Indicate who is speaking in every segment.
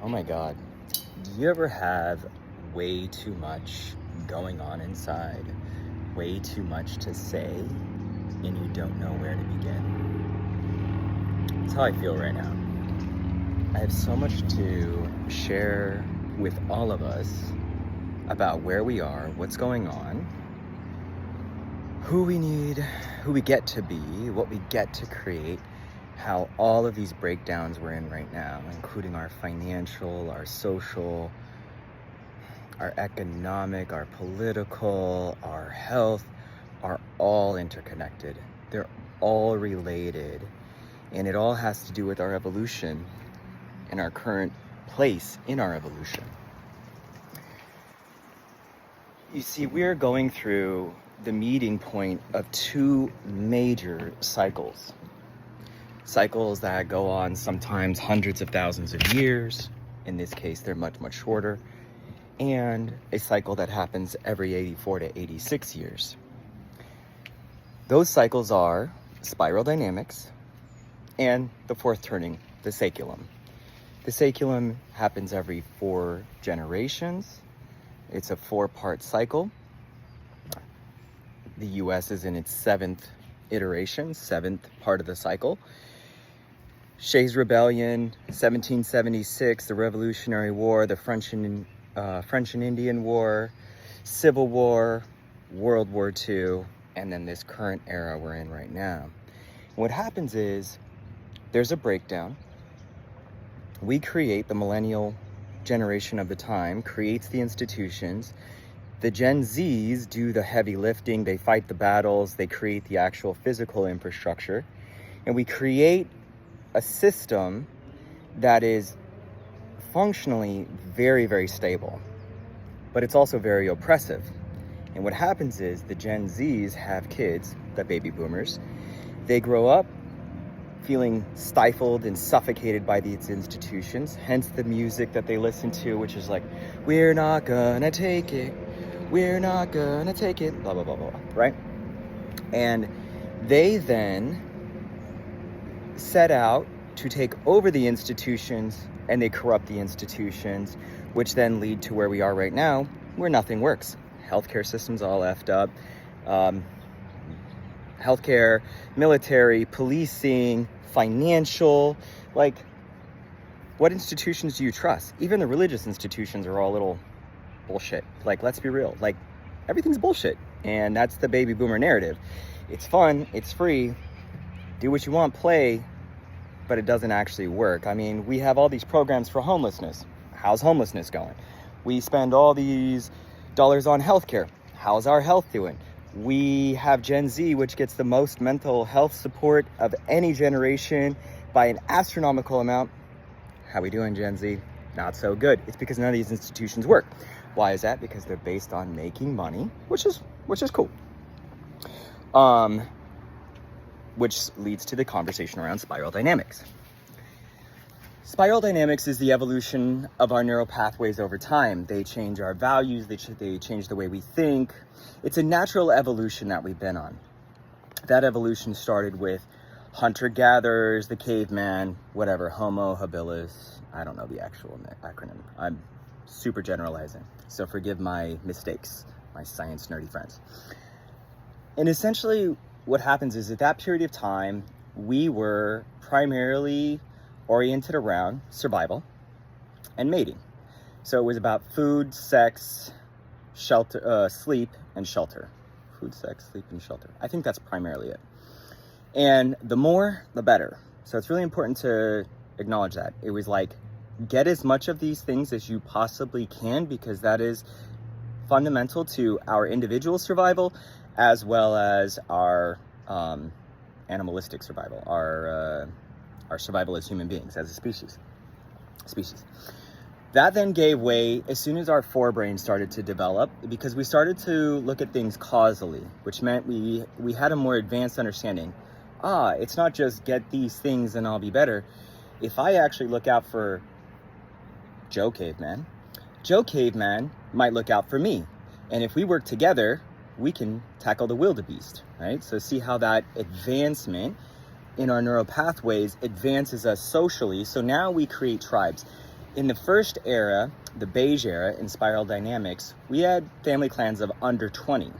Speaker 1: Oh my God. Do you ever have way too much going on inside? Way too much to say, and you don't know where to begin? That's how I feel right now. I have so much to share with all of us about where we are, what's going on, who we need, who we get to be, what we get to create, how all of these breakdowns we're in right now, including our financial, our social, our economic, our political, our health, are all interconnected. They're all related. And it all has to do with our evolution and our current place in our evolution. You see, we're going through the meeting point of two major cycles. Cycles that go on sometimes hundreds of thousands of years. In this case, they're much, much shorter. And a cycle that happens every 84 to 86 years. Those cycles are spiral dynamics and the fourth turning, the saculum. The saculum happens every 4 generations. It's a 4-part cycle. The US is in its 7th iteration, 7th part of the cycle. Shays' Rebellion, 1776, the Revolutionary War, the French and Indian War, Civil War, World War II, and then this current era we're in right now. What happens is there's a breakdown. We create, the millennial generation of the time creates the institutions. The Gen Zs do the heavy lifting, they fight the battles, they create the actual physical infrastructure, and we create a system that is functionally very, very stable, but it's also very oppressive. And what happens is the Gen Zs have kids, the baby boomers. They grow up feeling stifled and suffocated by these institutions, hence the music that they listen to, which is like, we're not gonna take it, we're not gonna take it, blah, blah, blah, blah, right? And they then set out to take over the institutions, and they corrupt the institutions, which then lead to where we are right now, where nothing works. Healthcare system's all effed up. Healthcare, military, policing, financial, like, what institutions do you trust? Even the religious institutions are all a little bullshit. Like, let's be real. Like, everything's bullshit. And that's the baby boomer narrative. It's fun, it's free, do what you want, play, but it doesn't actually work. I mean, we have all these programs for homelessness. How's homelessness going? We spend all these dollars on healthcare. How's our health doing? We have Gen Z, which gets the most mental health support of any generation by an astronomical amount. How we doing, Gen Z? Not so good. It's because none of these institutions work. Why is that? Because they're based on making money, which is cool. Which leads to the conversation around spiral dynamics. Spiral dynamics is the evolution of our neural pathways over time. They change our values, they change the way we think. It's a natural evolution that we've been on. That evolution started with hunter-gatherers, the caveman, whatever, Homo habilis. I don't know the actual acronym. I'm super generalizing, so forgive my mistakes, my science nerdy friends. And essentially what happens is at that period of time, we were primarily oriented around survival and mating. So it was about food, sex, shelter, sleep, and shelter. Food, sex, sleep, and shelter. I think that's primarily it. And the more, the better. So it's really important to acknowledge that. It was like, get as much of these things as you possibly can, because that is fundamental to our individual survival, as well as our animalistic survival, our survival as human beings, as a species. That then gave way as soon as our forebrain started to develop, because we started to look at things causally, which meant we had a more advanced understanding. It's not just get these things and I'll be better. If I actually look out for Joe Caveman might look out for me. And if we work together, we can tackle the wildebeest, right? So see how that advancement in our neural pathways advances us socially. So now we create tribes. In the first era, the beige era in spiral dynamics, we had family clans of under 20.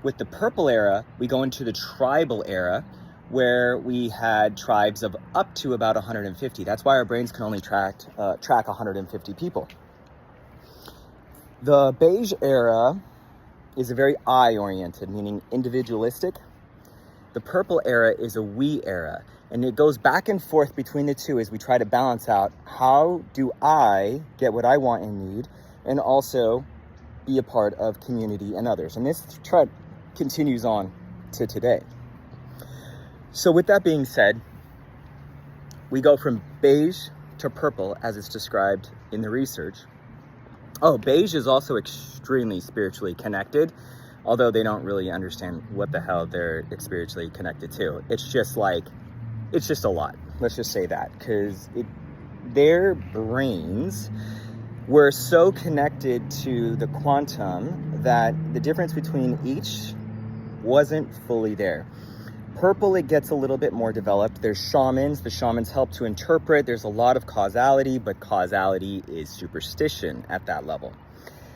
Speaker 1: With the purple era, we go into the tribal era, where we had tribes of up to about 150. That's why our brains can only track 150 people. The beige era is a very I-oriented, meaning individualistic. The purple era is a we era, and it goes back and forth between the two as we try to balance out how do I get what I want and need, and also be a part of community and others. And this thread continues on to today. So with that being said, we go from beige to purple as it's described in the research. Oh, beige is also extremely spiritually connected, although they don't really understand what the hell they're spiritually connected to. It's just a lot. Let's just say that, because their brains were so connected to the quantum that the difference between each wasn't fully there. Purple, it gets a little bit more developed. There's shamans. The shamans help to interpret. There's a lot of causality, but causality is superstition at that level.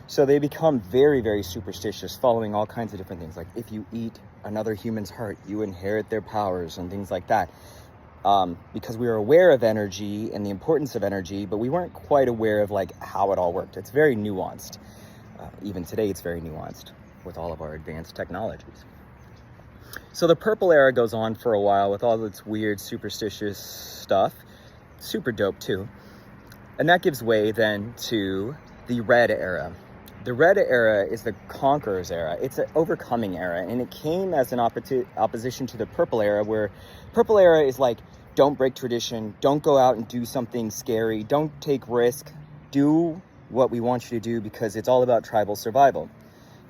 Speaker 1: So they become very, very superstitious, following all kinds of different things. Like if you eat another human's heart, you inherit their powers and things like that. Because we were aware of energy and the importance of energy, but we weren't quite aware of like how it all worked. It's very nuanced. Even today, it's very nuanced with all of our advanced technologies. So the purple era goes on for a while with all its weird superstitious stuff. Super dope too. And that gives way then to the red era. The red era is the conqueror's era. It's an overcoming era, and it came as an opposition to the purple era, where purple era is like, don't break tradition, don't go out and do something scary, don't take risk, do what we want you to do because it's all about tribal survival.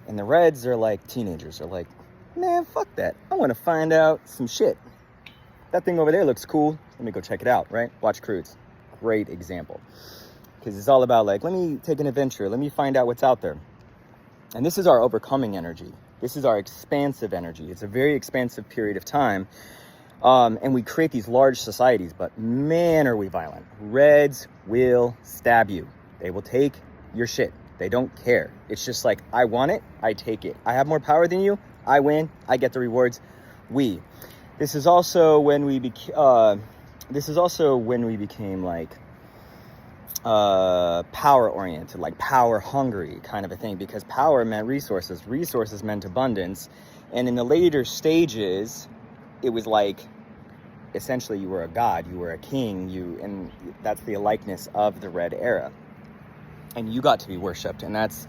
Speaker 1: And the reds are like teenagers, are like, man, fuck that. I want to find out some shit. That thing over there looks cool. Let me go check it out, right? Watch Cruise. Great example. Because it's all about like, let me take an adventure. Let me find out what's out there. And this is our overcoming energy. This is our expansive energy. It's a very expansive period of time. And we create these large societies, but man, are we violent. Reds will stab you. They will take your shit. They don't care. It's just like, I want it, I take it. I have more power than you, I win, I get the rewards. This is also when we became like power oriented, like power hungry kind of a thing, because power meant resources meant abundance. And in the later stages, it was like, essentially you were a god, you were a king, and that's the likeness of the red era. And you got to be worshipped. And that's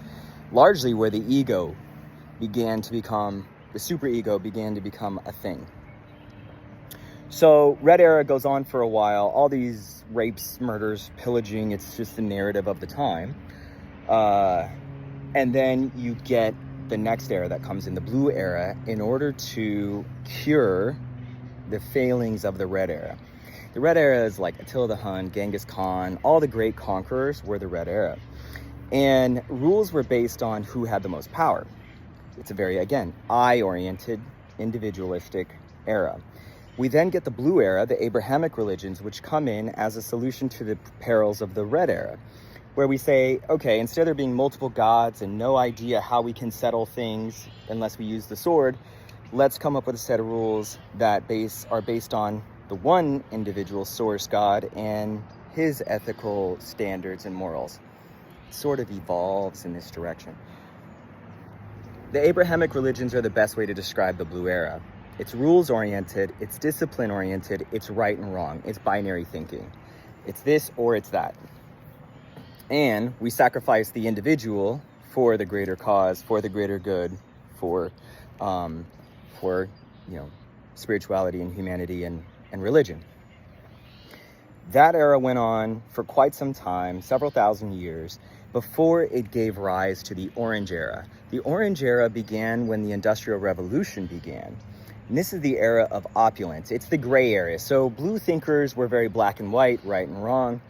Speaker 1: largely where the ego began to become, the super ego began to become a thing. So red era goes on for a while, all these rapes, murders, pillaging, it's just the narrative of the time. And then you get the next era that comes in, the blue era, in order to cure the failings of the red era. The red era is like Attila the Hun, Genghis Khan, all the great conquerors were the red era. And rules were based on who had the most power. It's a very, again, I-oriented, individualistic era. We then get the blue era, the Abrahamic religions, which come in as a solution to the perils of the red era, where we say, okay, instead of there being multiple gods and no idea how we can settle things unless we use the sword, let's come up with a set of rules that are based on the one individual source god and his ethical standards and morals. It sort of evolves in this direction. The Abrahamic religions are the best way to describe the blue era. It's rules-oriented, it's discipline-oriented, it's right and wrong, it's binary thinking. It's this or it's that. And we sacrifice the individual for the greater cause, for the greater good, for spirituality and humanity and religion. That era went on for quite some time, several thousand years, before it gave rise to the Orange Era. The Orange Era began when the Industrial Revolution began. And this is the era of opulence. It's the gray area. So blue thinkers were very black and white, right and wrong.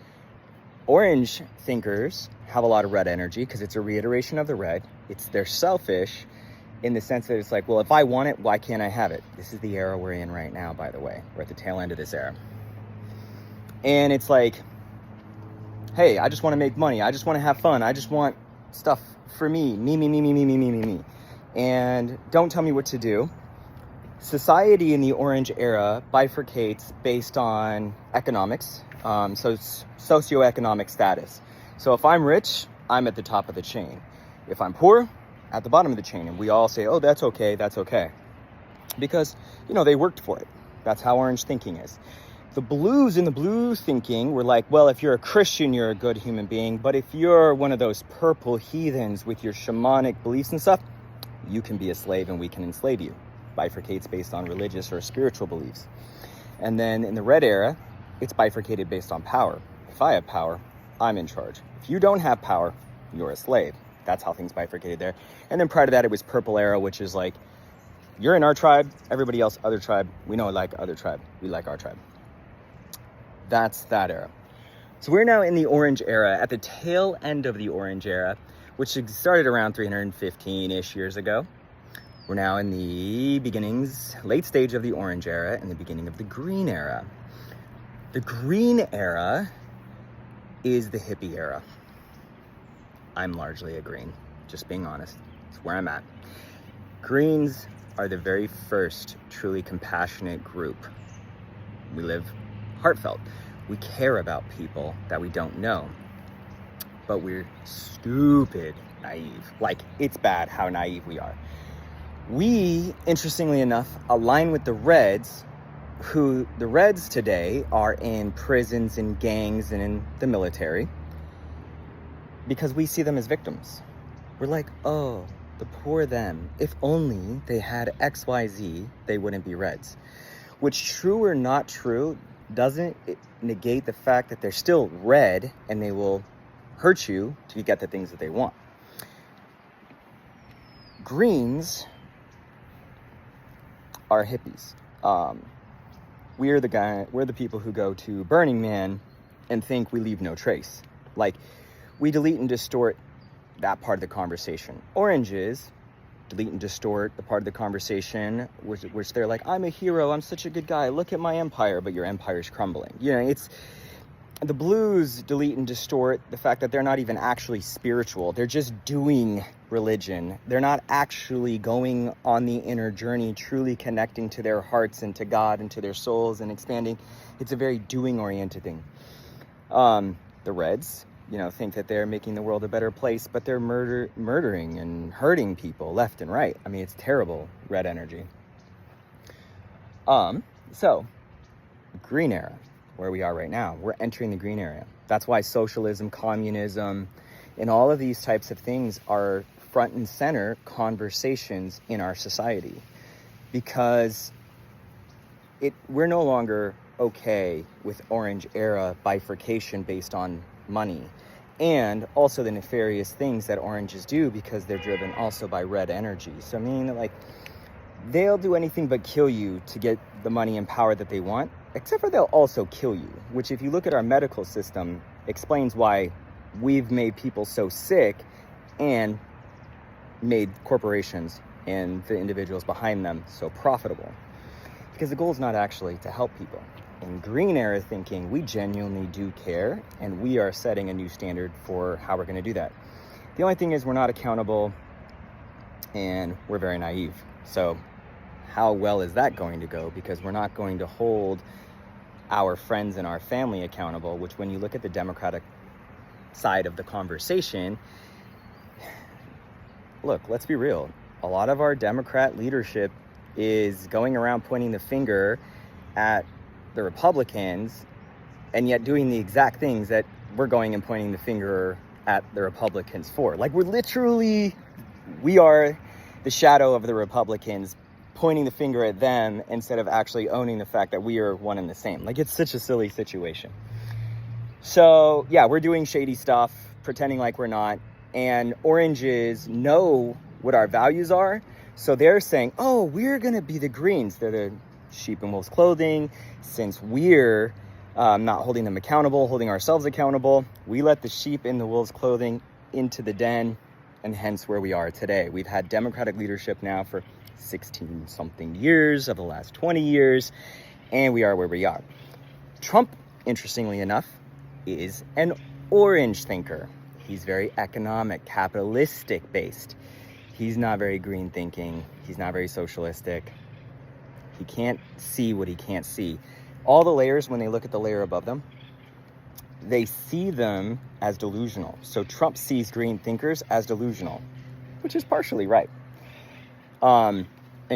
Speaker 1: Orange thinkers have a lot of red energy because it's a reiteration of the red. They're selfish in the sense that it's like, well, if I want it, why can't I have it? This is the era we're in right now, by the way. We're at the tail end of this era. And it's like, Hey, I just want to make money. I just want to have fun. I just want stuff for me. Me. And don't tell me what to do. Society in the Orange era bifurcates based on economics, so socioeconomic status. So if I'm rich, I'm at the top of the chain. If I'm poor, at the bottom of the chain. And we all say, oh, that's okay. Because, they worked for it. That's how Orange thinking is. The Blues in the blue thinking were like, well, if you're a Christian, you're a good human being. But if you're one of those purple heathens with your shamanic beliefs and stuff, you can be a slave and we can enslave you. Bifurcates based on religious or spiritual beliefs. And then in the Red era, it's bifurcated based on power. If I have power, I'm in charge. If you don't have power, you're a slave. That's how things bifurcated there. And then prior to that, it was Purple era, which is like, you're in our tribe, everybody else, other tribe. We know like other tribe. We like our tribe. That's that era. So we're now in the Orange era, at the tail end of the Orange era, which started around 315-ish years ago. We're now in the beginnings, late stage of the Orange era and the beginning of the Green era. The Green era is the hippie era. I'm largely a green, just being honest. It's where I'm at. Greens are the very first truly compassionate group. We live heartfelt. We care about people that we don't know, but we're stupid naive. Like, it's bad how naive we are. We, interestingly enough, align with the Reds, who the Reds today are in prisons and gangs and in the military, because we see them as victims. We're like, oh, the poor them. If only they had XYZ, they wouldn't be Reds. Which, true or not true, doesn't negate the fact that they're still red and they will hurt you to get the things that they want. Greens are hippies. We're the people who go to Burning Man and think we leave no trace. Like, we delete and distort that part of the conversation. Oranges delete and distort the part of the conversation which they're like, I'm a hero, I'm such a good guy, look at my empire, but your empire's crumbling. It's the Blues delete and distort the fact that they're not even actually spiritual. They're just doing religion. They're not actually going on the inner journey, truly connecting to their hearts and to God and to their souls and expanding. It's a very doing oriented thing. The Reds, think that they're making the world a better place, but they're murdering and hurting people left and right. I mean, it's terrible red energy. So Green era, where we are right now, we're entering the Green era. That's why socialism, communism, and all of these types of things are front and center conversations in our society, because we're no longer okay with Orange era bifurcation based on money, and also the nefarious things that oranges do, because they're driven also by red energy. So I mean, like, they'll do anything but kill you to get the money and power that they want, except for they'll also kill you, which, if you look at our medical system, explains why we've made people so sick and made corporations and the individuals behind them so profitable. Because the goal is not actually to help people. In Green era thinking, we genuinely do care, and we are setting a new standard for how we're going to do that. The only thing is, we're not accountable, and we're very naive. So how well is that going to go? Because we're not going to hold our friends and our family accountable, which, when you look at the Democratic side of the conversation, look, let's be real. A lot of our Democrat leadership is going around pointing the finger at the Republicans, and yet doing the exact things that we're going and pointing the finger at the Republicans for. Like, we are the shadow of the Republicans, pointing the finger at them instead of actually owning the fact that we are one and the same. Like, it's such a silly situation. So yeah, we're doing shady stuff, pretending like we're not, and oranges know what our values are, so they're saying, oh, we're gonna be the greens. They're the sheep in wolf's clothing. Since we're not holding them accountable, holding ourselves accountable, we let the sheep in the wolf's clothing into the den, and hence where we are today. We've had Democratic leadership now for 16 something years of the last 20 years, and we are where we are. Trump, interestingly enough, is an orange thinker. He's very economic, capitalistic based. He's not very green thinking. He's not very socialistic. He can't see what he can't see. All the layers, when they look at the layer above them, they see them as delusional. So Trump sees green thinkers as delusional, which is partially right. And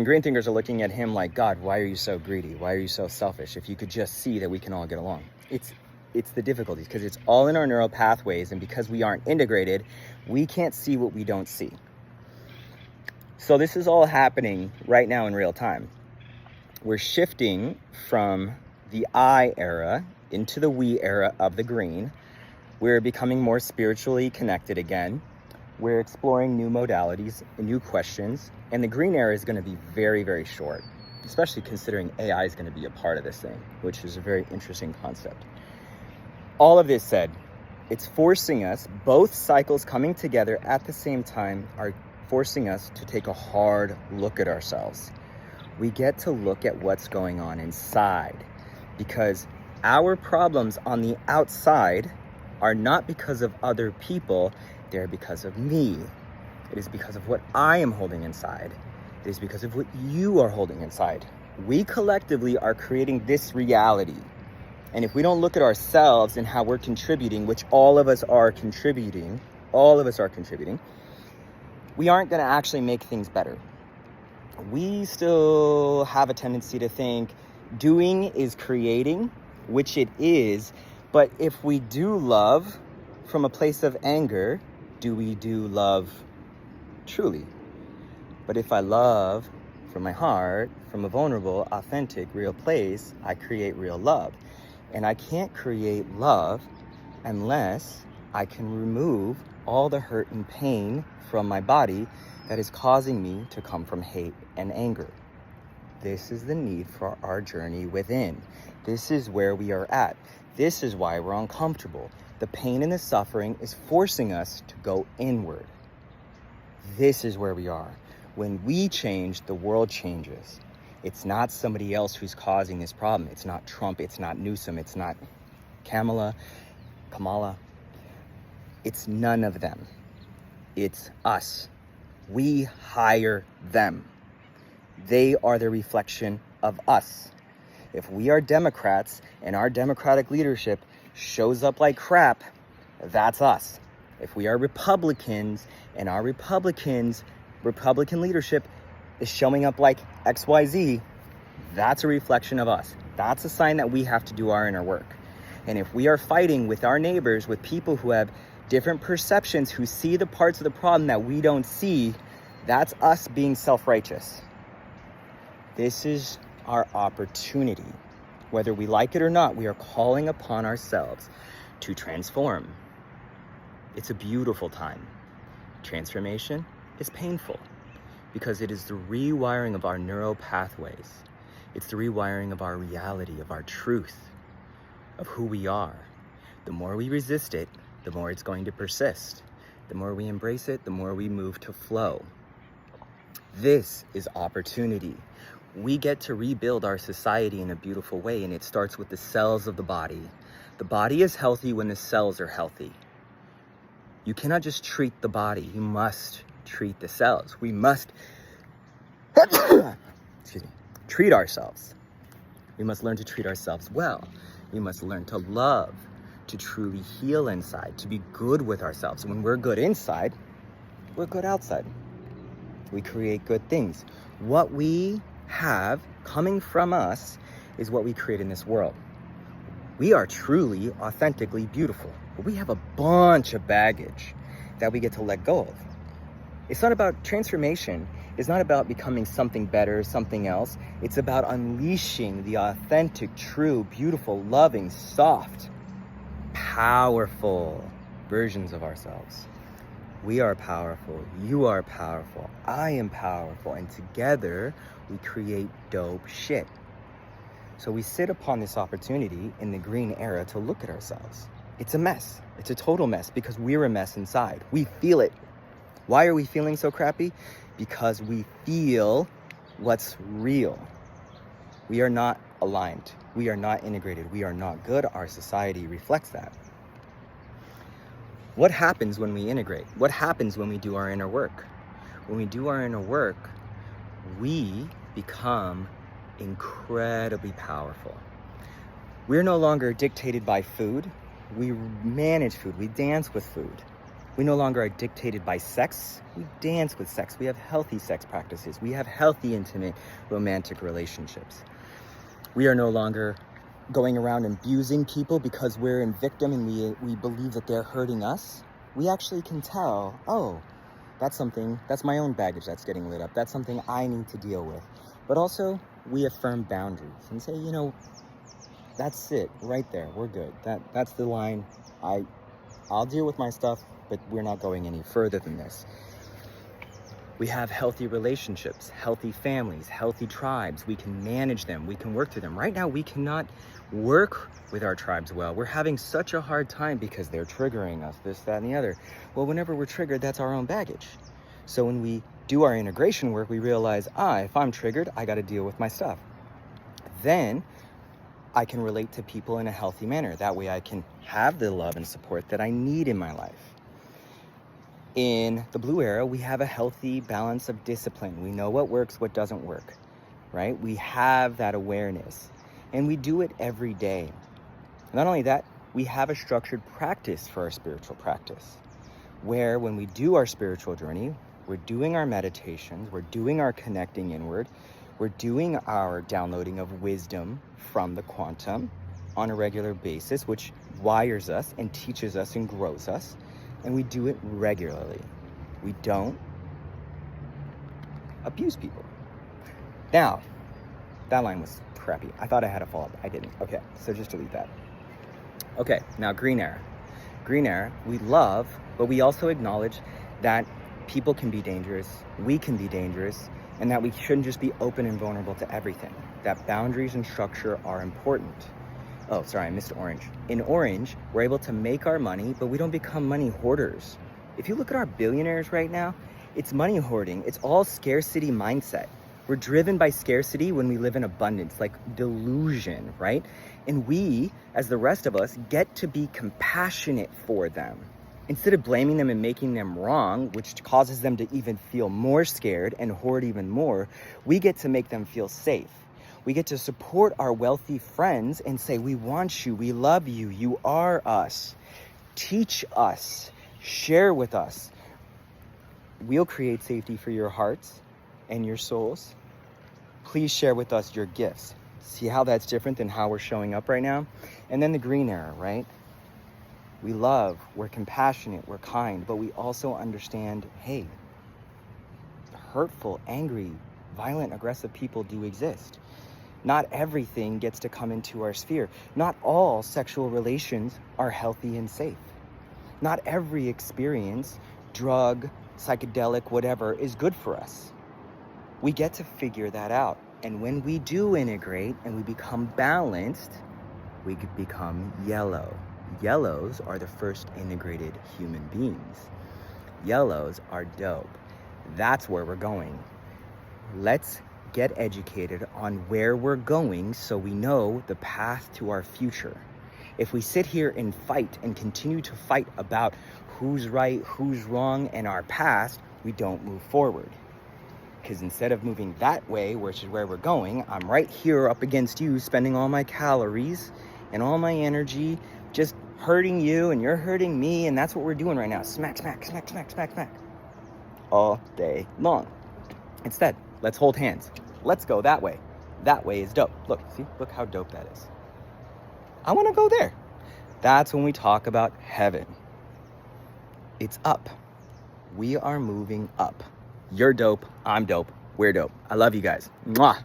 Speaker 1: green thinkers are looking at him like, God, why are you so greedy? Why are you so selfish? If you could just see that we can all get along. It's the difficulties, because it's all in our neural pathways, and because we aren't integrated, we can't see what we don't see. So this is all happening right now in real time. We're shifting from the I era into the we era of the green. We're becoming more spiritually connected again. We're exploring new modalities and new questions. And the green era is going to be very, very short, especially considering AI is going to be a part of this thing, which is a very interesting concept. All of this said, it's forcing us, both cycles coming together at the same time are forcing us to take a hard look at ourselves. We get to look at what's going on inside, because our problems on the outside are not because of other people, they're because of me. It is because of what I am holding inside. It is because of what you are holding inside. We collectively are creating this reality. And if we don't look at ourselves and how we're contributing, which all of us are contributing, we aren't going to actually make things better. We still have a tendency to think doing is creating, which it is. But if we do love from a place of anger, do we do love truly? But if I love from my heart, from a vulnerable, authentic, real place, I create real love. And I can't create love unless I can remove all the hurt and pain from my body that is causing me to come from hate and anger. This is the need for our journey within. This is where we are at. This is why we're uncomfortable. The pain and the suffering is forcing us to go inward. This is where we are. When we change, the world changes. It's not somebody else who's causing this problem. It's not Trump. It's not Newsom. It's not Kamala. It's none of them. It's us. We hire them. They are the reflection of us. If we are Democrats and our Democratic leadership shows up like crap, that's us. If we are Republicans and our Republican leadership is showing up like XYZ, that's a reflection of us. That's a sign that we have to do our inner work. And if we are fighting with our neighbors, with people who have different perceptions, who see the parts of the problem that we don't see, that's us being self-righteous. This is our opportunity. Whether we like it or not, we are calling upon ourselves to transform. It's a beautiful time. Transformation is painful because it is the rewiring of our neural pathways. It's the rewiring of our reality, of our truth, of who we are. The more we resist it, the more it's going to persist. The more we embrace it, the more we move to flow. This is opportunity. We get to rebuild our society in a beautiful way, and it starts with the cells of the body. The body is healthy when the cells are healthy. You cannot just treat the body, you must treat the cells. We must treat ourselves. We must learn to treat ourselves well. We must learn to love, to truly heal inside, to be good with ourselves. When we're good inside, we're good outside. We create good things. What we have coming from us is what we create in this world. We are truly, authentically beautiful, but we have a bunch of baggage that we get to let go of. It's not about transformation. It's not about becoming something better, something else. It's about unleashing the authentic, true, beautiful, loving, soft, powerful versions of ourselves. We are powerful. You are powerful. I am powerful. And together we create dope shit. So we sit upon this opportunity in the green era to look at ourselves. It's a mess. It's a total mess because we're a mess inside. We feel it. Why are we feeling so crappy? Because we feel what's real. We are not aligned. We are not integrated. We are not good. Our society reflects that. What happens when we integrate? What happens when we do our inner work? When we do our inner work, we become incredibly powerful. We're no longer dictated by food. We manage food. We dance with food. We no longer are dictated by sex. We dance with sex. We have healthy sex practices. We have healthy, intimate, romantic relationships. We are no longer going around abusing people because we're in victim and we believe that they're hurting us. We actually can tell, oh, that's my own baggage that's getting lit up. That's something I need to deal with. But also, we affirm boundaries and say, that's it right there. We're good. That's the line. I'll deal with my stuff, but we're not going any further than this. We have healthy relationships, healthy families, healthy tribes. We can manage them. We can work through them. Right now, we cannot work with our tribes well. We're having such a hard time because they're triggering us, this, that, and the other. Well, whenever we're triggered, that's our own baggage. So when we do our integration work, we realize, if I'm triggered, I got to deal with my stuff. Then I can relate to people in a healthy manner. That way I can have the love and support that I need in my life. In the blue era, we have a healthy balance of discipline. We know what works, what doesn't work, right? We have that awareness and we do it every day. Not only that, we have a structured practice for our spiritual practice, where when we do our spiritual journey, we're doing our meditations, we're doing our connecting inward, we're doing our downloading of wisdom from the quantum on a regular basis, which wires us and teaches us and grows us. And we do it regularly. We don't abuse people. Now, that line was crappy. I thought I had a follow-up. I didn't. Okay, so just delete that. Okay, now green era. Green era, we love, but we also acknowledge that people can be dangerous, we can be dangerous, and that we shouldn't just be open and vulnerable to everything. That boundaries and structure are important. Oh, sorry, I missed orange. In orange, we're able to make our money, but we don't become money hoarders. If you look at our billionaires right now, it's money hoarding. It's all scarcity mindset. We're driven by scarcity when we live in abundance, like delusion, right? And we, as the rest of us, get to be compassionate for them. Instead of blaming them and making them wrong, which causes them to even feel more scared and hoard even more, we get to make them feel safe. We get to support our wealthy friends and say, we want you, we love you, you are us. Teach us, share with us. We'll create safety for your hearts and your souls. Please share with us your gifts. See how that's different than how we're showing up right now? And then the green era, right? We love, we're compassionate, we're kind, but we also understand, hey, hurtful, angry, violent, aggressive people do exist. Not everything gets to come into our sphere. Not all sexual relations are healthy and safe. Not every experience, drug, psychedelic, whatever, is good for us. We get to figure that out. And when we do integrate and we become balanced, we become yellow. Yellows are the first integrated human beings. Yellows are dope. That's where we're going. Let's get educated on where we're going so we know the path to our future. If we sit here and fight and continue to fight about who's right, who's wrong, and our past, we don't move forward. Because instead of moving that way, which is where we're going, I'm right here up against you, spending all my calories and all my energy just hurting you, and you're hurting me, and that's what we're doing right now. Smack, smack, smack, smack, smack, smack. All day long. Instead, let's hold hands. Let's go that way. That way is dope. Look how dope that is. I want to go there. That's when we talk about heaven. It's up. We are moving up. You're dope. I'm dope. We're dope. I love you guys. Mwah.